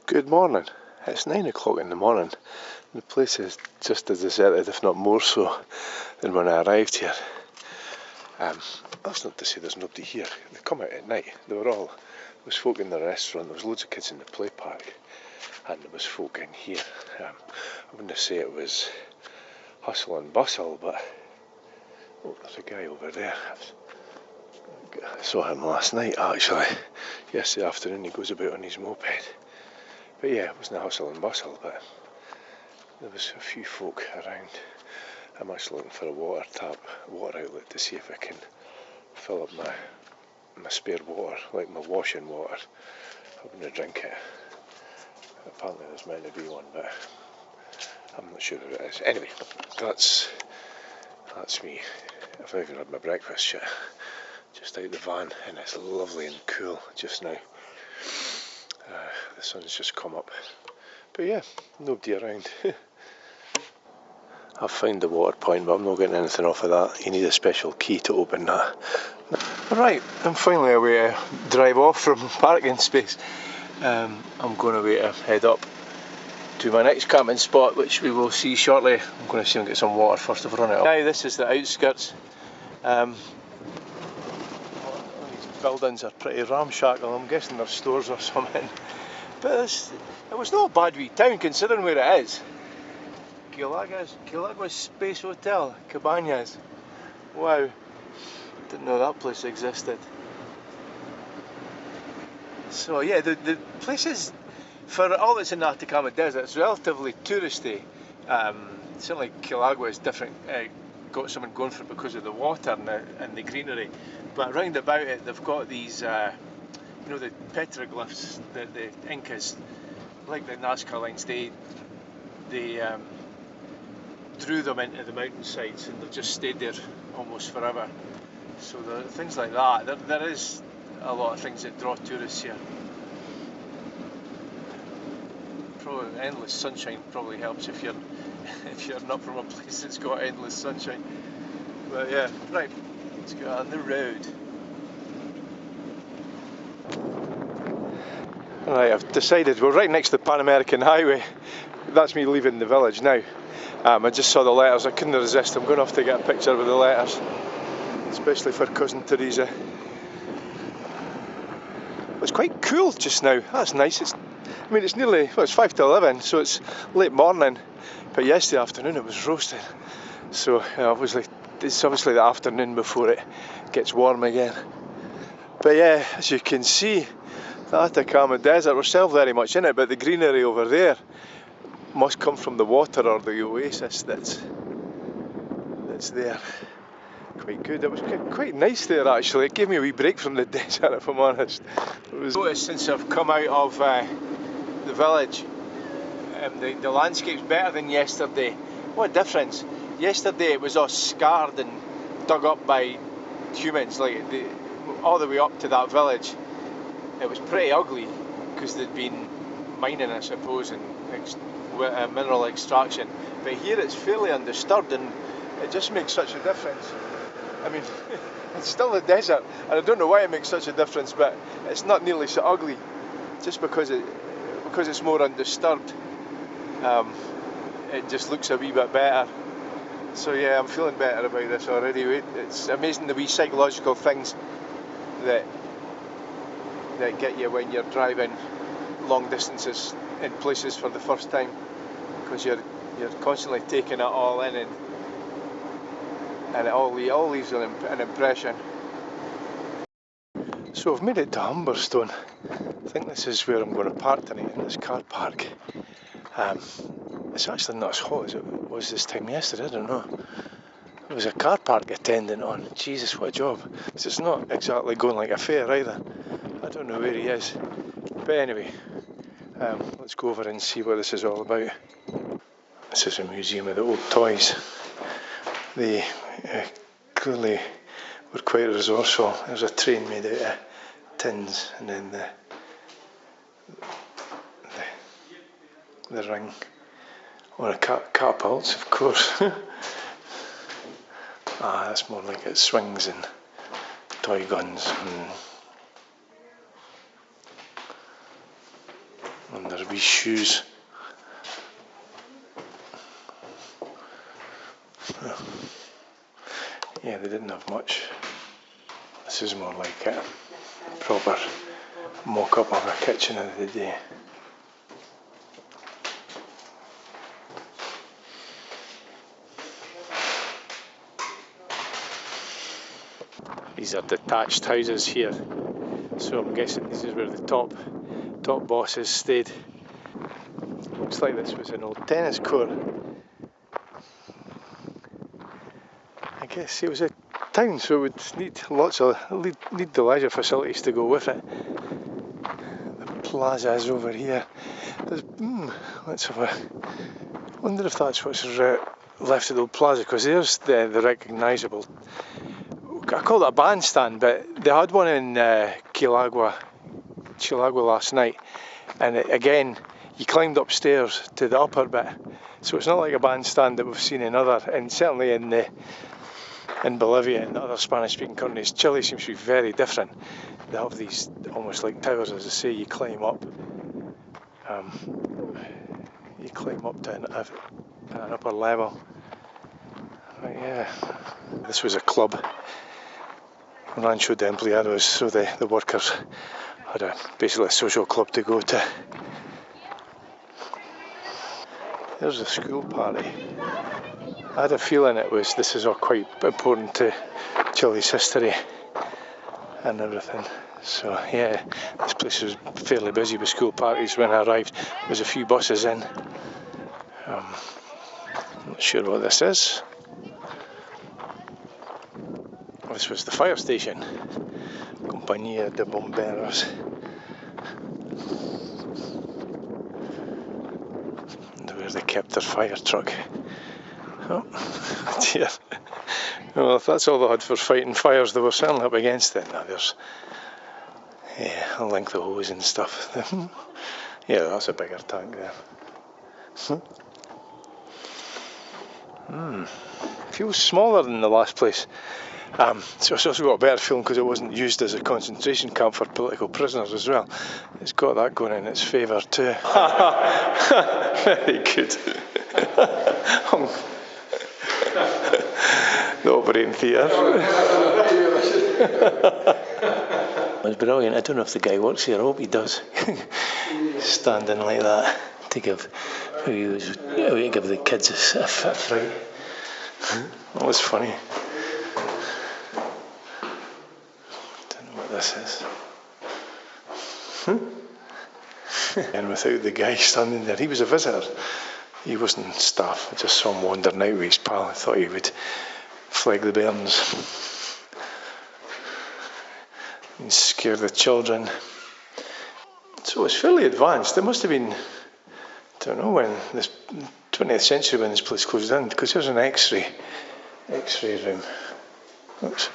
Good morning. It's 9 o'clock in the morning. The place is just as deserted, if not more so, than when I arrived here. That's not to say there's nobody here. They come out at night. There was folk in the restaurant, there was loads of kids in the play park, and there was folk in here. I wouldn't say it was hustle and bustle, but oh, there's a guy over there. I saw him last night, actually. Yesterday afternoon, he goes about on his moped. But yeah, it wasn't a hustle and bustle, but there was a few folk around. I'm actually looking for a water outlet to see if I can fill up my spare water, like my washing water. I'm going to drink it. Apparently there's meant to be one, but I'm not sure where it is. Anyway, that's me. I've not even had my breakfast yet. Just out the van, and it's lovely and cool just now. The sun's just come up, but yeah, nobody around. I've found the water point, but I'm not getting anything off of that. You need a special key to open that. Right, I'm finally away to drive off from parking space. I'm going away to head up to my next camping spot, which we will see shortly. I'm going to see and get some water first of all. Now this is the outskirts. These buildings are pretty ramshackle. I'm guessing they're stores or something. But it was not a bad wee town considering where it is. Chillagua Space Hotel, Cabañas. Wow, didn't know that place existed. So yeah, the place is, for all that's in the Atacama Desert, it's relatively touristy. Certainly Chillagua is different, got something going for it because of the water and the greenery. But round about it, they've got these, the petroglyphs that the Incas, like the Nazca lines, they drew them into the mountainsides, and they've just stayed there almost forever. So there are things like that. There is a lot of things that draw tourists here. Probably endless sunshine probably helps if you're not from a place that's got endless sunshine. But yeah, right, let's go on the road. Right, I've decided we're right next to the Pan American Highway. That's me leaving the village now. I just saw the letters, I couldn't resist. I'm going off to get a picture with the letters, especially for Cousin Teresa. It's quite cool just now. That's nice. It's nearly, it's 5 to 11, so it's late morning. But yesterday afternoon it was roasting. So it's obviously the afternoon before it gets warm again. But yeah, as you can see, the Atacama Desert, we're still very much in it, but the greenery over there must come from the water or the oasis that's there. Quite good. It was quite nice there actually. It gave me a wee break from the desert, if I'm honest. Noticed since I've come out of the village, the landscape's better than yesterday. What a difference! Yesterday it was all scarred and dug up by humans, like all the way up to that village. It was pretty ugly because they'd been mining, I suppose, and mineral extraction. But here it's fairly undisturbed, and it just makes such a difference. It's still a desert, and I don't know why it makes such a difference, but it's not nearly so ugly, just because it's more undisturbed. It just looks a wee bit better. So yeah, I'm feeling better about this already. It's amazing the wee psychological things that get you when you're driving long distances in places for the first time, because you're constantly taking it all in, and it all leaves an impression. So I've made it to Humberstone. I think this is where I'm going to park tonight, in this car park. It's actually not as hot as it was this time yesterday, I don't know. There was a car park attendant on. Jesus, what a job. So it's not exactly going like a fair either. I don't know where he is. But anyway, let's go over and see what this is all about. This is a museum of the old toys. They clearly were quite resourceful. There's a train made out of tins, and then the ring, or a catapults, of course. That's more like it swings and toy guns. And their wee shoes. Yeah, they didn't have much. This is more like a proper mock-up of a kitchen of the day. These are detached houses here, so I'm guessing this is where the top bosses stayed. Looks like this was an old tennis court. I guess it was a town, so it would need the leisure facilities to go with it. The plaza's over here. Let's have a. Wonder if that's what's left of the old plaza, because there's the recognisable. I call it a bandstand, but they had one in Chillagua last night, and again you climbed upstairs to the upper bit, so it's not like a bandstand that we've seen and certainly in Bolivia and other Spanish-speaking countries. Chile seems to be very different. They have these almost like towers, as I say. You climb up to an upper level. But yeah, this was a club. Rancho de Empleados, so the workers had basically a social club to go to. There's a school party. I had a feeling this is all quite important to Chile's history and everything. So yeah, this place was fairly busy with school parties when I arrived. There was a few buses in. I'm not sure what this is. This was the fire station, Compañía de Bomberos. And where they kept their fire truck. Oh, dear. Well, if that's all they had for fighting fires, they were certainly up against it. Now there's a length of hose and stuff. Yeah, that's a bigger tank there. Feels smaller than the last place. So it's also got a better feeling because it wasn't used as a concentration camp for political prisoners as well. It's got that going in its favour too. Very good. The operating theatre. It was brilliant. I don't know if the guy works here. I hope he does. Standing like that to give the kids a fright. That was funny. This is. And without the guy standing there, he was a visitor. He wasn't staff. I just saw him wandering out with his pal. I thought he would flag the bairns and scare the children. So it's fairly advanced. It must have been, I don't know when, this 20th century when this place closed down, because there's an X-ray room. Oops.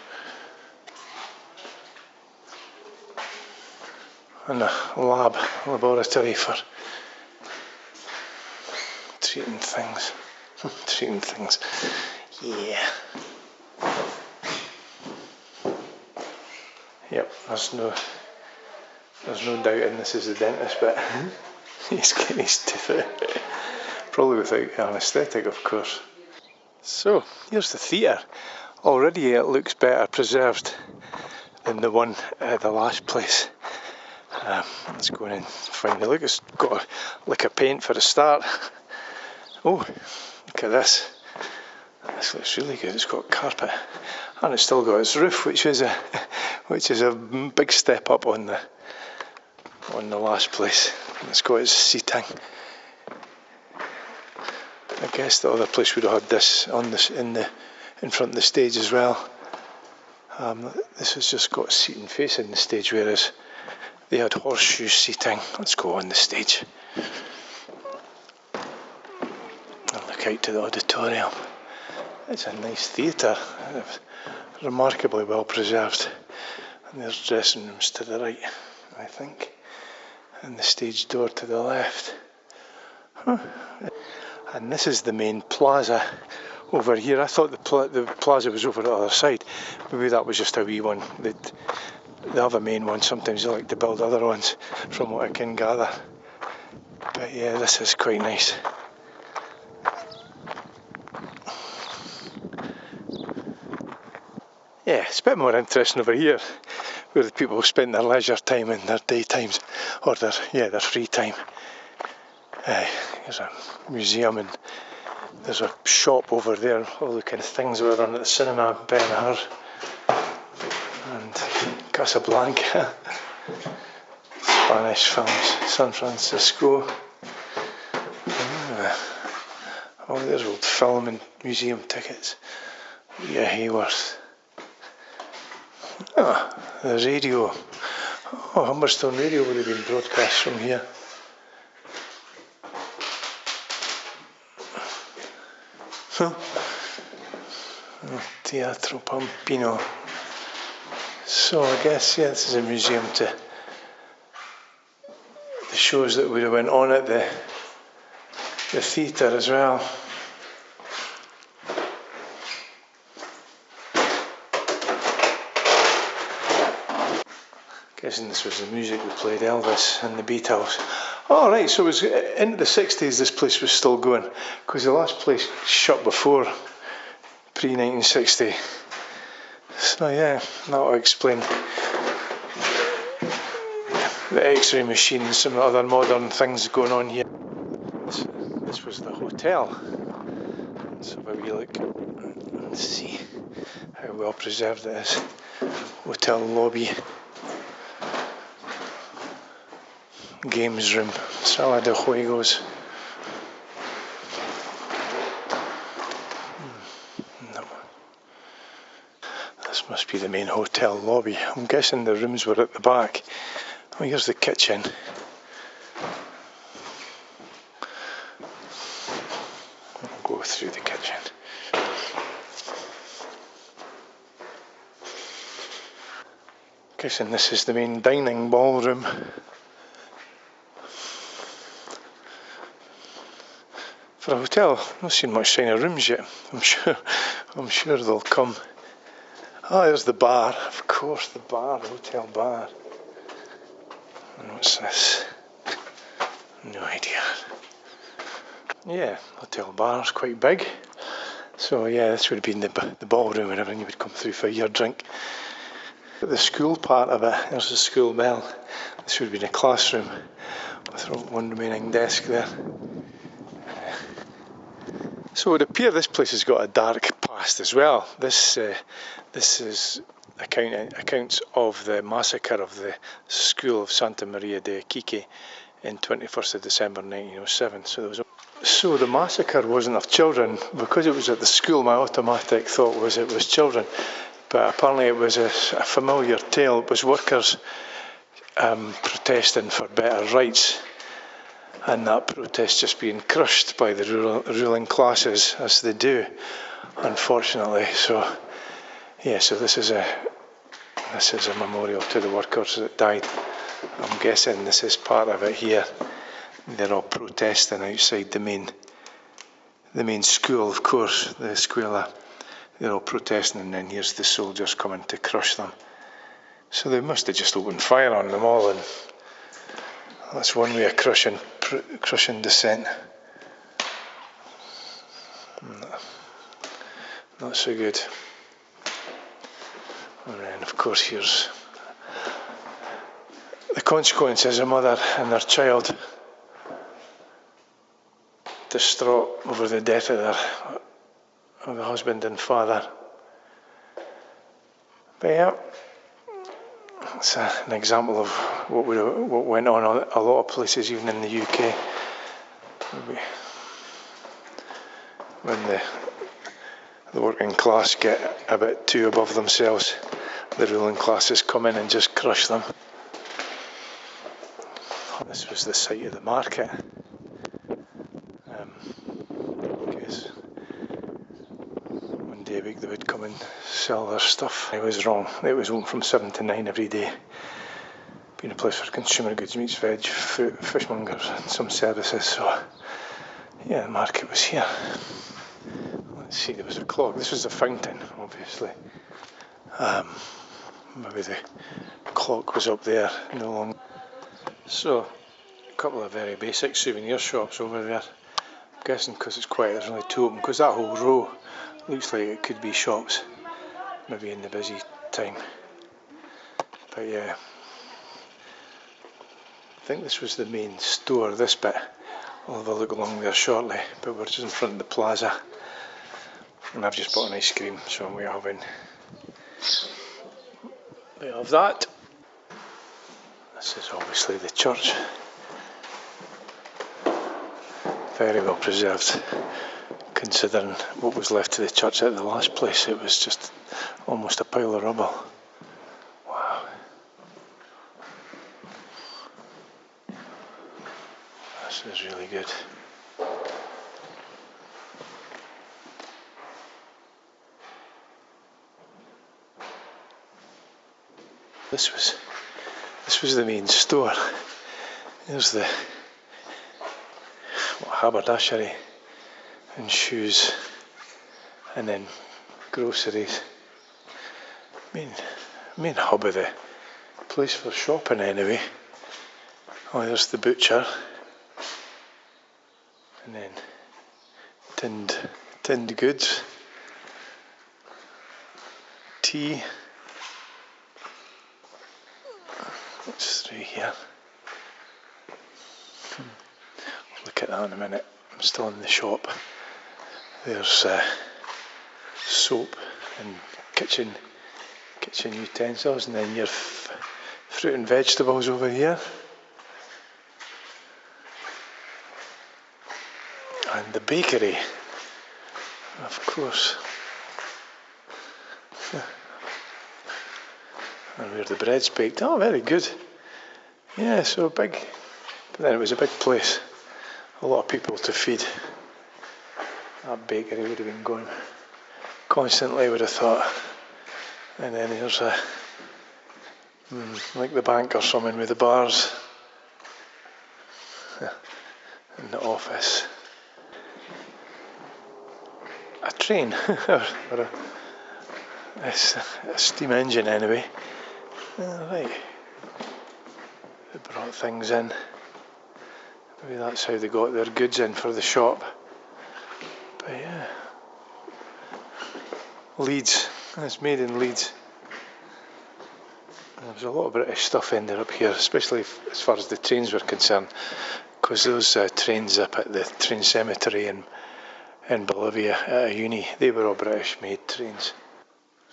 And a laboratory for treating things. Yeah. Yep, there's no doubting this is the dentist, but he's getting his teeth out. Probably without anaesthetic, of course. So, here's the theatre. Already it looks better preserved than the one at the last place. Let's go in and find it. Look, it's got a lick of paint for a start. Oh, look at this. This looks really good. It's got carpet, and it's still got its roof, which is a big step up on the last place. And it's got its seating. I guess the other place would have had this in front of the stage as well. This has just got seating facing the stage, whereas they had horseshoe seating. Let's go on the stage and look out to the auditorium. It's a nice theatre, remarkably well preserved. And there's dressing rooms to the right, I think, and the stage door to the left. And this is the main plaza over here. I thought the plaza was over the other side. Maybe that was just a wee one. They have a main one. Sometimes they like to build other ones, from what I can gather. But yeah, this is quite nice. Yeah, it's a bit more interesting over here, where the people spend their leisure time and their daytimes, or their free time. There's a museum and there's a shop over there, all the kind of things that were on at the cinema, Ben-Hur and Casablanca, Spanish films, San Francisco. Oh, there's old film and museum tickets. Yeah, Hayworth. The radio. Oh, Humberstone radio would have been broadcast from here. Oh, Teatro Pampino. So I guess, yeah, this is a museum to the shows that would have went on at the theatre as well. Guessing this was the music we played, Elvis and the Beatles. Oh right, so it was into the 60s this place was still going, because the last place shut before pre-1960. So yeah, that'll explain the x-ray machines, some other modern things going on here. This was the hotel. Let's have a wee look and see how well preserved it is. Hotel lobby. Games room, Sala de Juegos. No. This must be the main hotel lobby. I'm guessing the rooms were at the back. Oh, here's the kitchen. I'll go through the kitchen. Guessing this is the main dining ballroom. For a hotel, I've not seen much sign of rooms yet. I'm sure they'll come. Oh, there's the bar, of course, the bar, the hotel bar. And what's this? No idea. Yeah, hotel bar's quite big. So yeah, this would have been the ballroom and everything you would come through for your drink. The school part of it, there's the school bell. This would have been a classroom with one remaining desk there. So it would appear this place has got a dark past as well. This is accounts of the massacre of the school of Santa Maria de Iquique in 21st of December 1907. So the massacre wasn't of children. Because it was at the school, my automatic thought was it was children. But apparently it was a familiar tale. It was workers protesting for better rights. And that protest just being crushed by the ruling classes, as they do, unfortunately. So, yeah. So this is a memorial to the workers that died. I'm guessing this is part of it here. They're all protesting outside the main school, of course, the escuela. They're all protesting, and then here's the soldiers coming to crush them. So they must have just opened fire on them all, and that's one way of crushing dissent. Not so good. And then, of course, here's the consequences: a mother and their child distraught over the death of the husband and father. But yeah, it's an example of what went on a lot of places, even in the UK. When the working class get a bit too above themselves, the ruling classes come in and just crush them. This was the site of the market. Because one day a week they would come and sell their stuff. I was wrong. It was open from 7 to 9 every day. Being a place for consumer goods, meats, veg, fruit, fishmongers and some services. So yeah, the market was here. Let's see, there was a clock. This was the fountain, obviously. Maybe the clock was up there no longer. So couple of very basic souvenir shops over there. I'm guessing because it's quiet there's only two open, because that whole row looks like it could be shops, maybe in the busy time. But yeah, I think this was the main store, this bit. I'll have a look along there shortly, but we're just in front of the plaza. And I've just bought an ice cream, so we're having a bit of that. This is obviously the church. Very well preserved, considering what was left of the church at the last place. It was just almost a pile of rubble. Wow. This is really good. This was the main store. There's the haberdashery and shoes, and then groceries. Main hub of the place for shopping anyway. Oh, there's the butcher, and then tinned goods, tea. What's through here? Look at that in a minute. I'm still in the shop. There's soap and kitchen utensils, and then your fruit and vegetables over here. And the bakery, of course. And where the bread's baked. Oh, very good. Yeah, so big. But then it was a big place. A lot of people to feed. That bakery would have been going constantly, I would have thought. And then here's like the bank or something with the bars. And the office. A train, or a steam engine anyway. Right. They brought things in. Maybe that's how they got their goods in for the shop. But yeah. Leeds. It's made in Leeds. There's a lot of British stuff ended up here, especially as far as the trains were concerned, because those trains up at the train cemetery in Bolivia at a uni, they were all British made trains.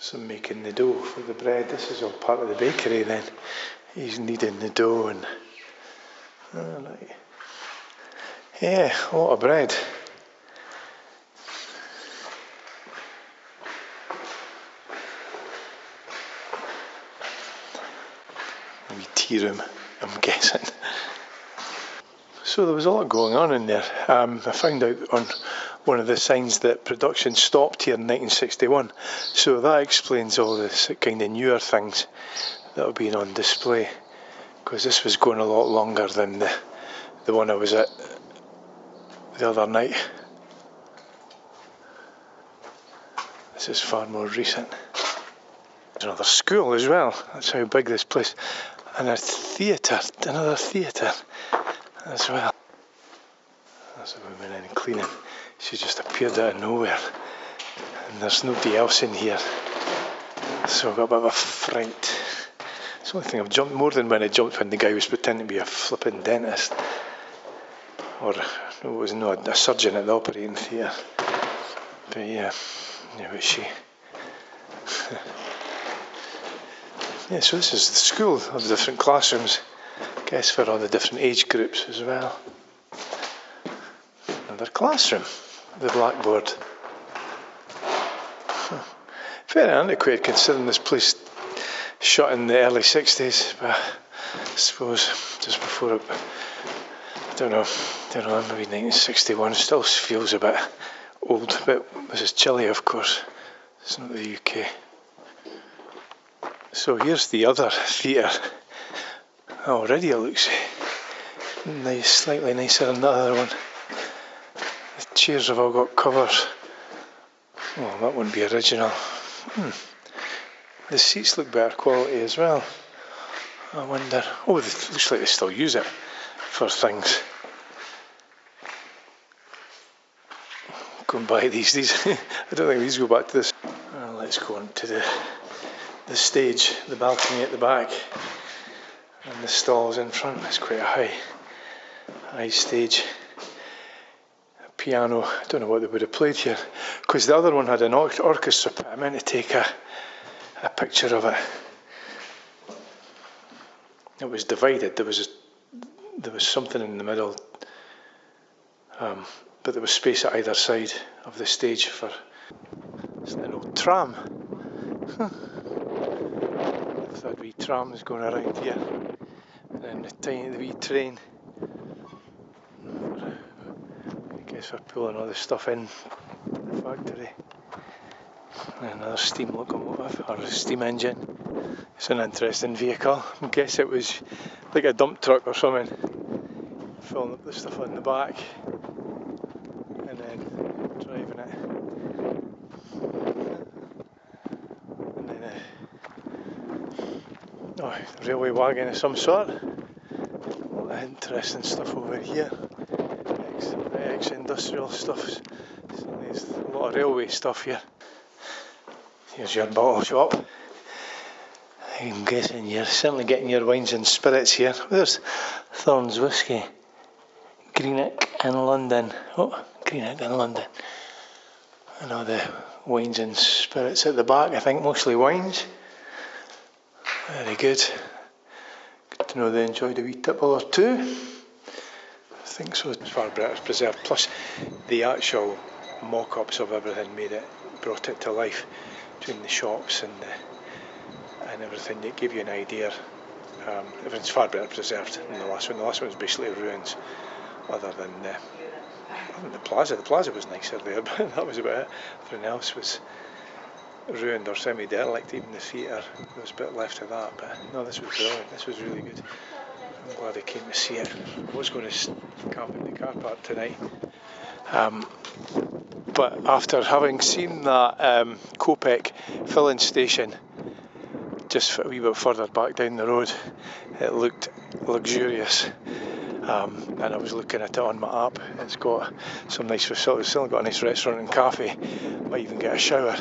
Some making the dough for the bread. This is all part of the bakery then. He's kneading the dough and right. Yeah, a lot of bread. Maybe tea room, I'm guessing. So there was a lot going on in there. I found out on one of the signs that production stopped here in 1961. So that explains all the kind of newer things that have been on display. Because this was going a lot longer than the one I was at the other night. This is far more recent. There's another school as well. That's how big this place. And a theatre, another theatre as well. There's a woman in cleaning. She just appeared out of nowhere. And there's nobody else in here. So I got a bit of a fright. It's the only thing I've jumped more than when I jumped when the guy was pretending to be a flipping dentist. Or, no, it was not a surgeon at the operating theatre. But yeah, it was she. Yeah, so this is the school of the different classrooms. I guess for all the different age groups as well. Another classroom, the blackboard. Very antiquated considering this place shut in the early 60s, but I suppose just before it, I don't know, maybe 1961, still feels a bit old, but this is Chile, of course, it's not the UK. So here's the other theatre. Already it looks nice, slightly nicer than the other one. The chairs have all got covers. Oh, that wouldn't be original. The seats look better quality as well. I wonder. Oh, it looks like they still use it for things. Going by these I don't think these go back to this. Let's go on to the stage, the balcony at the back, and the stalls in front. It's quite a high stage. A piano, I don't know what they would have played here, because the other one had an orchestra, but I meant to take a picture of it. It was divided, there was something in the middle, but there was space at either side of the stage for an old tram. If that wee trams going around here, and then the wee train. I guess we're pulling all this stuff in the factory. And another steam locomotive or steam engine. It's an interesting vehicle. I guess it was like a dump truck or something, filling up the stuff on the back and then driving it. And then a railway wagon of some sort. All the interesting stuff over here. Ex-industrial stuff. So there's a lot of railway stuff here. Here's your bottle shop. I'm guessing you're certainly getting your wines and spirits here. There's Thorn's Whiskey, Greenock in London. Oh, Greenock in London. And all the wines and spirits at the back, I think mostly wines. Very good. Good to know they enjoyed a wee tipple or two. I think so, as far as British Preserved. Plus the actual mock-ups of everything brought it to life between the shops and everything. It gave you an idea. Everything's far better preserved than the last one. The last one was basically ruins, other than the plaza. The plaza was nicer there, but that was about it. Everything else was ruined or semi-derelict. Even the theatre, there was a bit left of that. But no, this was brilliant. This was really good. I'm glad I came to see it. I was going to camp in the car park tonight. But after having seen that Kopek filling station just a wee bit further back down the road, it looked luxurious. And I was looking at it on my app. It's got some nice facilities, it's still got a nice restaurant and cafe. Might even get a shower.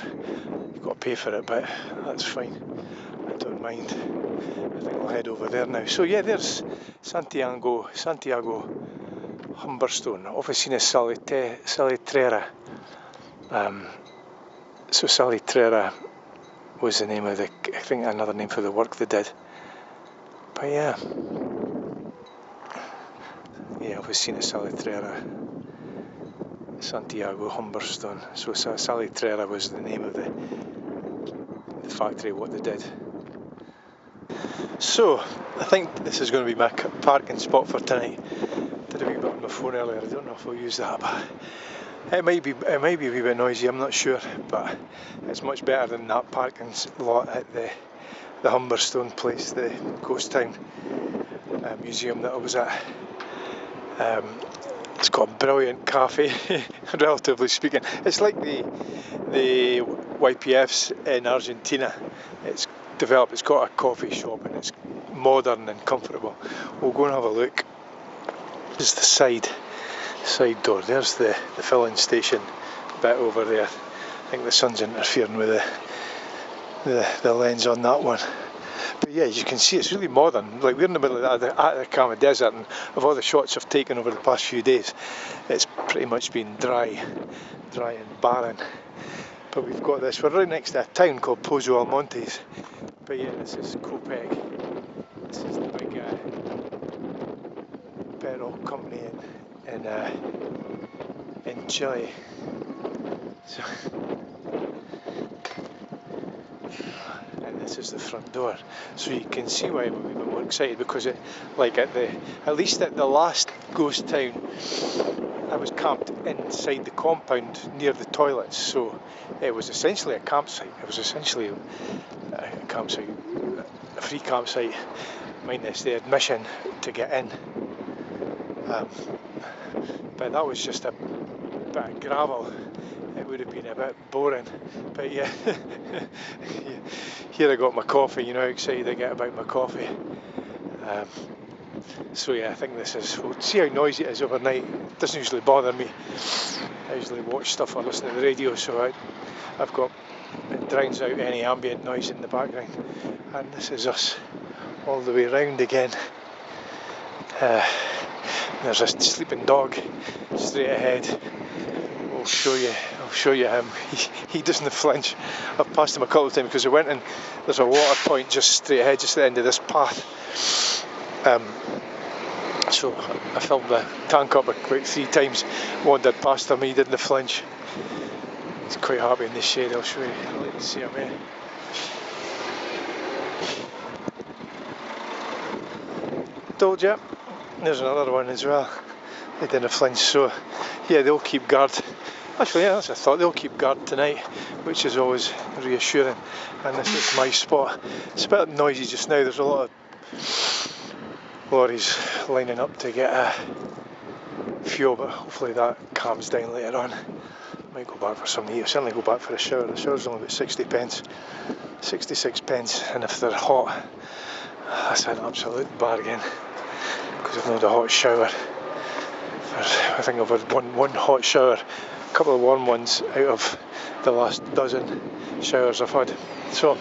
You've got to pay for it, but that's fine. I don't mind. I think I'll head over there now. So yeah, there's Santiago Humberstone, Oficina Salitrera. So Salitrera was the name of I think another name for the work they did. But yeah, Oficina Salitrera, Santiago Humberstone. So Salitrera was the name of the factory, what they did. So I think this is going to be my parking spot for tonight. Did a wee bit on my phone earlier. I don't know if I'll use that, but it might be a wee bit noisy. I'm not sure, but it's much better than that parking lot at the Humberstone place, the ghost town museum that I was at. It's got a brilliant cafe, relatively speaking. It's like the YPFs in Argentina. It's developed. It's got a coffee shop and it's modern and comfortable. We'll go and have a look. This is the side door. There's the filling station bit over there. I think the sun's interfering with the lens on that one. But yeah, as you can see, it's really modern. Like, we're in the middle of the Atacama Desert, and of all the shots I've taken over the past few days, it's pretty much been dry and barren. But we've got this. We're right next to a town called Pozo, Almonte. But yeah, this is Kopek. This is the big petrol company in Chile. So, and this is the front door. So you can see why I'm a bit more excited, because at least at the last ghost town, I was camped inside the compound near the toilets. So it was essentially a campsite. It was essentially a campsite, a free campsite, minus the admission to get in. But that was just a bit of gravel. It would have been a bit boring. But yeah, here I got my coffee. You know how excited I get about my coffee. So yeah, I think this is, we'll see how noisy it is overnight. It doesn't usually bother me. I usually watch stuff or listen to the radio, so I've got, it drowns out any ambient noise in the background. And this is us all the way round again. There's a sleeping dog straight ahead. I'll show you him. He doesn't flinch. I've passed him a couple of times because I went and there's a water point just straight ahead, just at the end of this path. So I filled the tank up about 3 times, wandered past him, he didn't flinch. He's quite happy in the shade. I'll show you, I'll let you see him here. Told you. There's another one as well. They didn't flinch, so yeah, they'll keep guard. Actually, yeah, that's a thought. They'll keep guard tonight, which is always reassuring. And this is my spot. It's a bit noisy just now. There's a lot of lorries lining up to get fuel, but hopefully that calms down later on. Might go back for something to eat. I'll certainly go back for a shower. The shower's only about 60 pence, 66 pence, and if they're hot, that's an absolute bargain. Because I've not had a hot shower. I think I've had one hot shower, a couple of warm ones out of the last dozen showers I've had. So,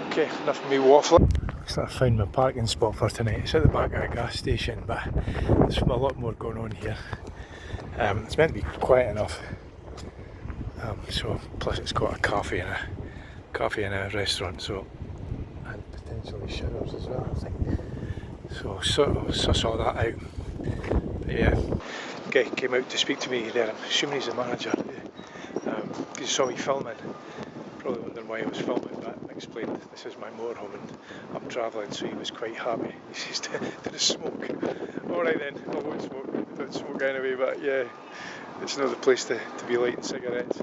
okay, enough of me waffling. So I found my parking spot for tonight. It's at the back of a gas station, but there's a lot more going on here. It's meant to be quiet enough. So plus it's got a cafe and a restaurant, so, and potentially showers as well, I think. So suss all that out. But yeah, guy came out to speak to me there. I'm assuming he's the manager. He saw me filming. Probably wondering why I was filming, but I explained this is my motorhome and I'm travelling, so he was quite happy. He says, did I smoke? Alright then, I won't smoke. Don't smoke anyway, but yeah, it's not the place to be lighting cigarettes.